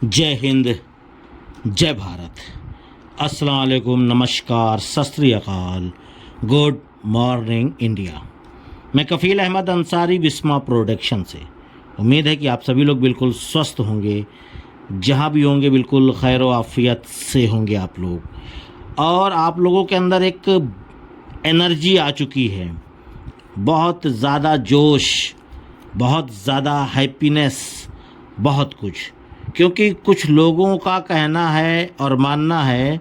जय हिंद, जय भारत, अस्सलाम वालेकुम, नमस्कार, सत श्री अकाल, गुड मॉर्निंग इंडिया। मैं कफ़ील अहमद अंसारी, विस्मा प्रोडक्शन से। उम्मीद है कि आप सभी लोग बिल्कुल स्वस्थ होंगे, जहाँ भी होंगे बिल्कुल खैर व आफियत से होंगे आप लोग। और आप लोगों के अंदर एक एनर्जी आ चुकी है, बहुत ज़्यादा जोश, बहुत ज़्यादा हैप्पीनेस, बहुत कुछ। क्योंकि कुछ लोगों का कहना है और मानना है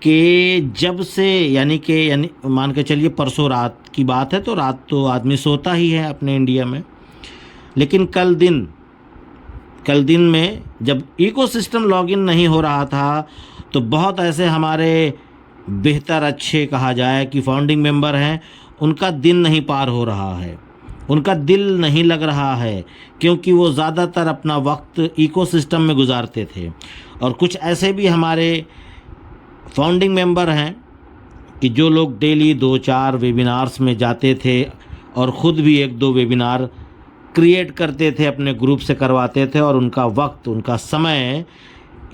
कि जब से यानी मान के चलिए परसों रात की बात है, तो रात तो आदमी सोता ही है अपने इंडिया में, लेकिन कल दिन में जब इकोसिस्टम लॉगिन नहीं हो रहा था, तो बहुत ऐसे हमारे बेहतर अच्छे कहा जाए कि फाउंडिंग मेंबर हैं, उनका दिन नहीं पार हो रहा है, उनका दिल नहीं लग रहा है, क्योंकि वो ज़्यादातर अपना वक्त इकोसिस्टम में गुजारते थे। और कुछ ऐसे भी हमारे फाउंडिंग मेंबर हैं कि जो लोग डेली 2-4 वेबिनार्स में जाते थे और ख़ुद भी 1-2 वेबिनार क्रिएट करते थे, अपने ग्रुप से करवाते थे, और उनका वक्त, उनका समय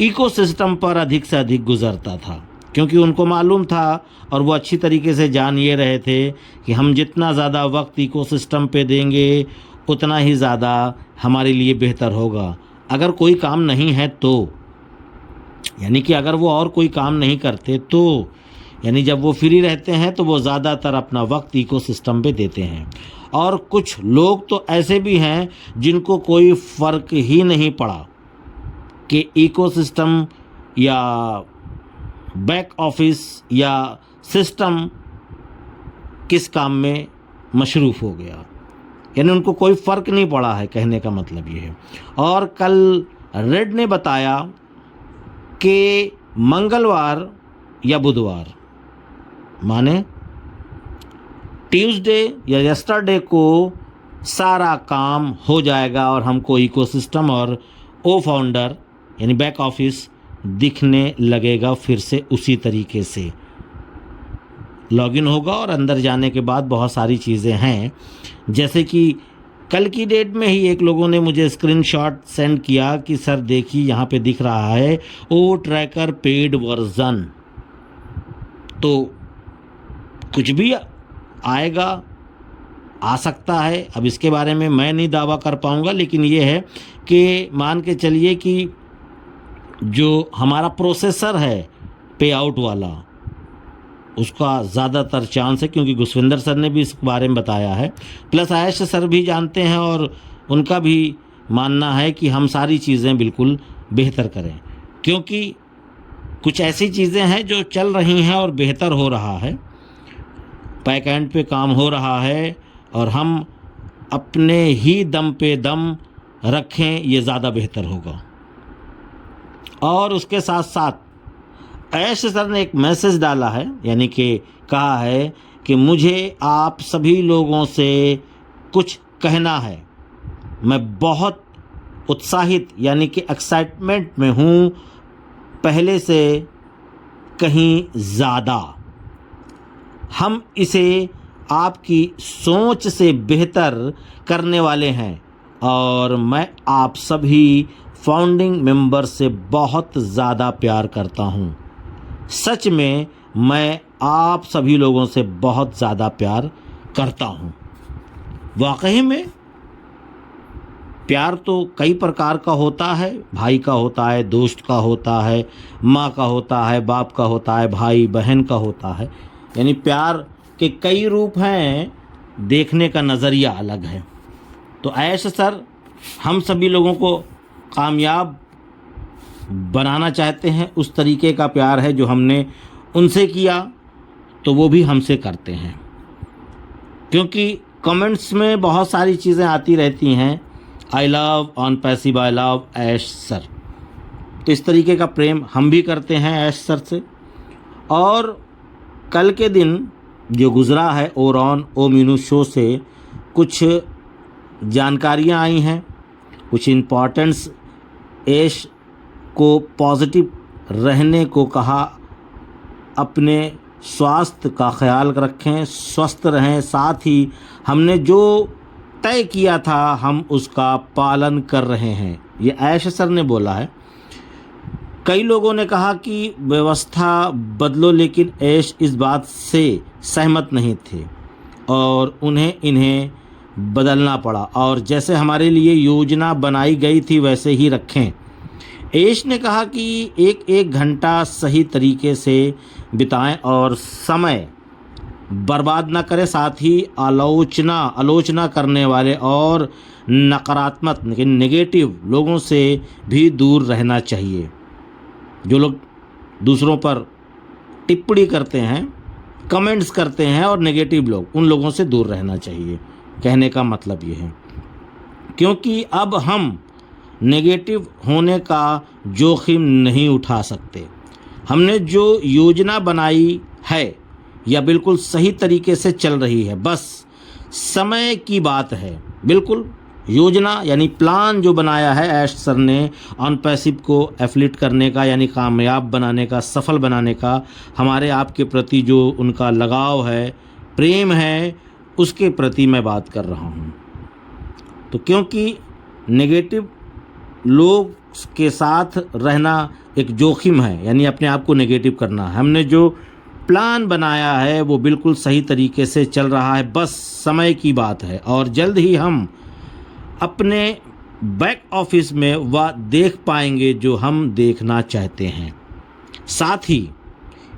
इकोसिस्टम पर अधिक से अधिक गुजरता था, क्योंकि उनको मालूम था और वो अच्छी तरीके से जान ये रहे थे कि हम जितना ज़्यादा वक्त इकोसिस्टम पे देंगे, उतना ही ज़्यादा हमारे लिए बेहतर होगा। अगर कोई काम नहीं है तो, यानी कि अगर वो और कोई काम नहीं करते तो, यानी जब वो फ्री रहते हैं तो वो ज़्यादातर अपना वक्त इकोसिस्टम पे देते हैं। और कुछ लोग तो ऐसे भी हैं जिनको कोई फ़र्क ही नहीं पड़ा कि इकोसिस्टम या बैक ऑफिस या सिस्टम किस काम में मशरूफ़ हो गया, यानी उनको कोई फ़र्क नहीं पड़ा है, कहने का मतलब ये है। और कल रेड ने बताया कि मंगलवार या बुधवार, माने ट्यूसडे या यस्टरडे को सारा काम हो जाएगा और हमको इकोसिस्टम और ओ फाउंडर यानी बैक ऑफिस दिखने लगेगा, फिर से उसी तरीके से लॉगिन होगा। और अंदर जाने के बाद बहुत सारी चीज़ें हैं, जैसे कि कल की डेट में ही एक लोगों ने मुझे स्क्रीनशॉट सेंड किया कि सर देखिए यहाँ पे दिख रहा है ओ ट्रैकर पेड वर्जन। तो कुछ भी आएगा, आ सकता है, अब इसके बारे में मैं नहीं दावा कर पाऊँगा, लेकिन ये है कि मान के चलिए कि जो हमारा प्रोसेसर है पे आउट वाला, उसका ज़्यादातर चांस है, क्योंकि गुसविंदर सर ने भी इस बारे में बताया है, प्लस आयश सर भी जानते हैं और उनका भी मानना है कि हम सारी चीज़ें बिल्कुल बेहतर करें, क्योंकि कुछ ऐसी चीज़ें हैं जो चल रही हैं और बेहतर हो रहा है, बैक एंड पे काम हो रहा है, और हम अपने ही दम पे दम रखें, ये ज़्यादा बेहतर होगा। और उसके साथ साथ ऐश सर ने एक मैसेज डाला है, यानी कि कहा है कि मुझे आप सभी लोगों से कुछ कहना है। मैं बहुत उत्साहित यानी कि एक्साइटमेंट में हूँ, पहले से कहीं ज़्यादा। हम इसे आपकी सोच से बेहतर करने वाले हैं, और मैं आप सभी फाउंडिंग मेंबर से बहुत ज़्यादा प्यार करता हूँ। सच में मैं आप सभी लोगों से बहुत ज़्यादा प्यार करता हूँ। वाकई में प्यार तो कई प्रकार का होता है, भाई का होता है, दोस्त का होता है, माँ का होता है, बाप का होता है, भाई बहन का होता है, यानी प्यार के कई रूप हैं, देखने का नज़रिया अलग है। तो ऐश सर हम सभी लोगों को कामयाब बनाना चाहते हैं, उस तरीके का प्यार है जो हमने उनसे किया तो वो भी हमसे करते हैं, क्योंकि कमेंट्स में बहुत सारी चीज़ें आती रहती हैं, I love on passive, I love Ash sir, तो इस तरीके का प्रेम हम भी करते हैं ऐश सर से। और कल के दिन जो गुज़रा है ओरॉन ओ मीनू शो से कुछ जानकारियाँ आई हैं, कुछ इम्पॉर्टेंट्स, ऐश को पॉजिटिव रहने को कहा, अपने स्वास्थ्य का ख्याल रखें, स्वस्थ रहें, साथ ही हमने जो तय किया था हम उसका पालन कर रहे हैं, ये ऐश सर ने बोला है। कई लोगों ने कहा कि व्यवस्था बदलो, लेकिन ऐश इस बात से सहमत नहीं थे और उन्हें इन्हें बदलना पड़ा और जैसे हमारे लिए योजना बनाई गई थी वैसे ही रखें। ऐश ने कहा कि एक एक घंटा सही तरीके से बिताएं और समय बर्बाद ना करें। साथ ही आलोचना करने वाले और नकारात्मक नेगेटिव लोगों से भी दूर रहना चाहिए। जो लोग दूसरों पर टिप्पणी करते हैं, कमेंट्स करते हैं और नेगेटिव लोग, उन लोगों से दूर रहना चाहिए। कहने का मतलब ये है, क्योंकि अब हम नेगेटिव होने का जोखिम नहीं उठा सकते। हमने जो योजना बनाई है या बिल्कुल सही तरीके से चल रही है, बस समय की बात है। बिल्कुल योजना यानी प्लान जो बनाया है ऐश सर ने ऑन पैसिव को एफिलिएट करने का, यानी कामयाब बनाने का, सफल बनाने का, हमारे आपके प्रति जो उनका लगाव है, प्रेम है, उसके प्रति मैं बात कर रहा हूँ। तो क्योंकि नेगेटिव लोग के साथ रहना एक जोखिम है, यानी अपने आप को नेगेटिव करना। हमने जो प्लान बनाया है वो बिल्कुल सही तरीके से चल रहा है, बस समय की बात है और जल्द ही हम अपने बैक ऑफिस में वह देख पाएंगे जो हम देखना चाहते हैं। साथ ही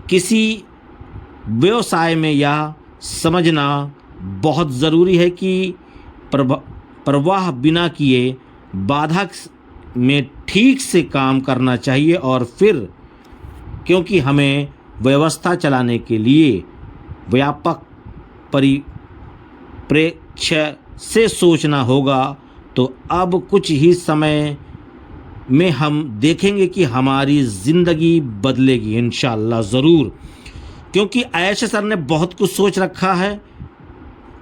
किसी व्यवसाय में यह समझना बहुत ज़रूरी है कि परवाह बिना किए बाधा में ठीक से काम करना चाहिए और फिर, क्योंकि हमें व्यवस्था चलाने के लिए व्यापक परिप्रेक्ष्य से सोचना होगा। तो अब कुछ ही समय में हम देखेंगे कि हमारी ज़िंदगी बदलेगी इंशाअल्लाह ज़रूर, क्योंकि ऐश सर ने बहुत कुछ सोच रखा है।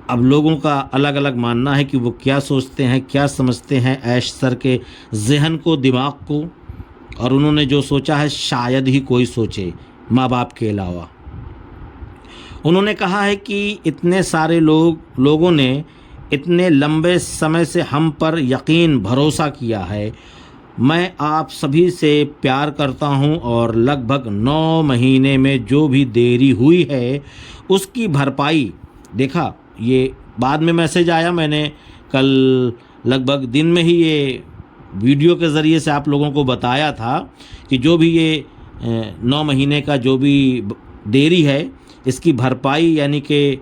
अब लोगों का अलग अलग मानना है कि वो क्या सोचते हैं, क्या समझते हैं ऐश सर के जहन को, दिमाग को, और उन्होंने जो सोचा है शायद ही कोई सोचे माँ बाप के अलावा। उन्होंने कहा है कि इतने सारे लोगों ने इतने लंबे समय से हम पर यकीन भरोसा किया है। मैं आप सभी से प्यार करता हूं और लगभग 9 महीने में जो भी देरी हुई है उसकी भरपाई, देखा ये बाद में मैसेज आया, मैंने कल लगभग दिन में ही ये वीडियो के ज़रिए से आप लोगों को बताया था कि जो भी ये 9 महीने का जो भी देरी है इसकी भरपाई, यानी कि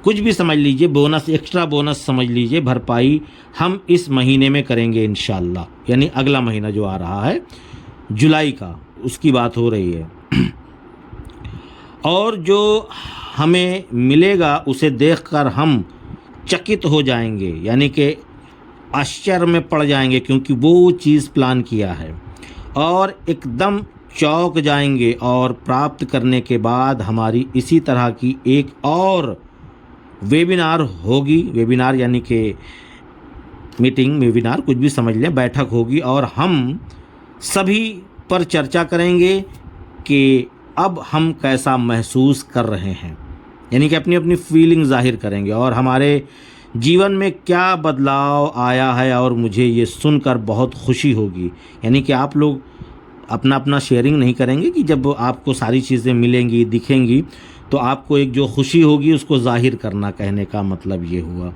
कुछ भी समझ लीजिए, बोनस, एक्स्ट्रा बोनस समझ लीजिए, भरपाई हम इस महीने में करेंगे इंशाअल्लाह। यानी अगला महीना जो आ रहा है जुलाई का, उसकी बात हो रही है। और जो हमें मिलेगा उसे देखकर हम चकित हो जाएंगे, यानी कि आश्चर्य में पड़ जाएंगे, क्योंकि वो चीज़ प्लान किया है, और एकदम चौंक जाएंगे। और प्राप्त करने के बाद हमारी इसी तरह की एक और वेबिनार होगी, वेबिनार यानी कि मीटिंग, वेबिनार कुछ भी समझ लें, बैठक होगी और हम सभी पर चर्चा करेंगे कि अब हम कैसा महसूस कर रहे हैं, यानी कि अपनी अपनी फीलिंग जाहिर करेंगे और हमारे जीवन में क्या बदलाव आया है। और मुझे ये सुनकर बहुत खुशी होगी, यानी कि आप लोग अपना अपना शेयरिंग नहीं करेंगे कि जब आपको सारी चीज़ें मिलेंगी, दिखेंगी, तो आपको एक जो खुशी होगी उसको जाहिर करना, कहने का मतलब ये हुआ।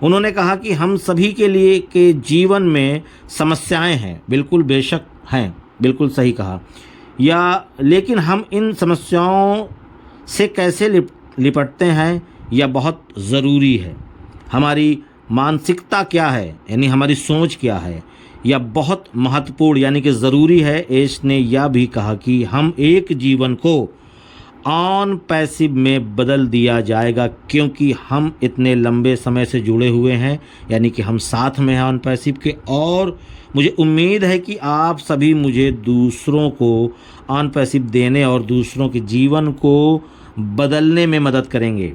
उन्होंने कहा कि हम सभी के लिए के जीवन में समस्याएं हैं, बिल्कुल बेशक हैं, बिल्कुल सही कहा, या लेकिन हम इन समस्याओं से कैसे निपटते हैं यह बहुत ज़रूरी है। हमारी मानसिकता क्या है, यानी हमारी सोच क्या है, यह बहुत महत्वपूर्ण यानी कि ज़रूरी है। ऐश ने यह भी कहा कि हम एक जीवन को ऑन पैसिव में बदल दिया जाएगा, क्योंकि हम इतने लंबे समय से जुड़े हुए हैं, यानी कि हम साथ में हैं ऑन पैसिव के। और मुझे उम्मीद है कि आप सभी मुझे दूसरों को ऑन पैसिव देने और दूसरों के जीवन को बदलने में मदद करेंगे,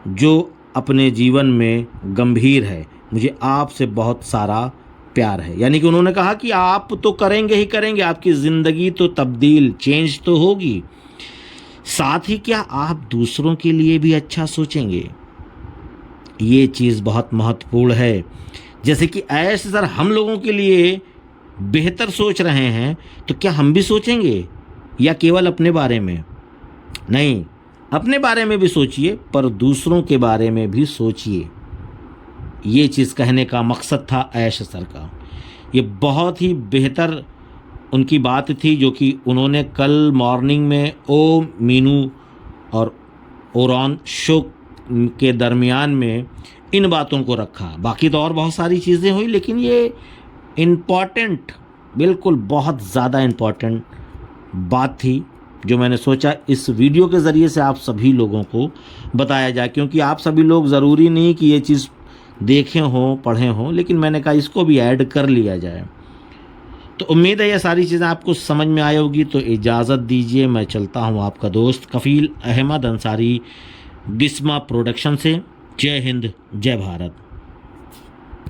जो अपने जीवन में गंभीर है। मुझे आपसे बहुत सारा प्यार है, यानी कि उन्होंने कहा कि आप तो करेंगे ही करेंगे, आपकी ज़िंदगी तो तब्दील, चेंज तो होगी, साथ ही क्या आप दूसरों के लिए भी अच्छा सोचेंगे। ये चीज़ बहुत महत्वपूर्ण है। जैसे कि ऐश सर हम लोगों के लिए बेहतर सोच रहे हैं तो क्या हम भी सोचेंगे, या केवल अपने बारे में? नहीं, अपने बारे में भी सोचिए पर दूसरों के बारे में भी सोचिए। ये चीज़ कहने का मकसद था ऐश सर का। ये बहुत ही बेहतर उनकी बात थी जो कि उन्होंने कल मॉर्निंग में ओ मीनू और ओरॉन शो के दरमियान में इन बातों को रखा। बाकी तो और बहुत सारी चीज़ें हुई, लेकिन ये इम्पॉर्टेंट, बिल्कुल बहुत ज़्यादा इम्पॉर्टेंट बात थी जो मैंने सोचा इस वीडियो के ज़रिए से आप सभी लोगों को बताया जाए, क्योंकि आप सभी लोग ज़रूरी नहीं कि ये चीज़ देखें हों पढ़ें हों, लेकिन मैंने कहा इसको भी ऐड कर लिया जाए। तो उम्मीद है ये सारी चीज़ें आपको समझ में आई होगी। तो इजाज़त दीजिए, मैं चलता हूँ आपका दोस्त कफ़ील अहमद अंसारी बिस्मा प्रोडक्शन से। जय हिंद, जय भारत।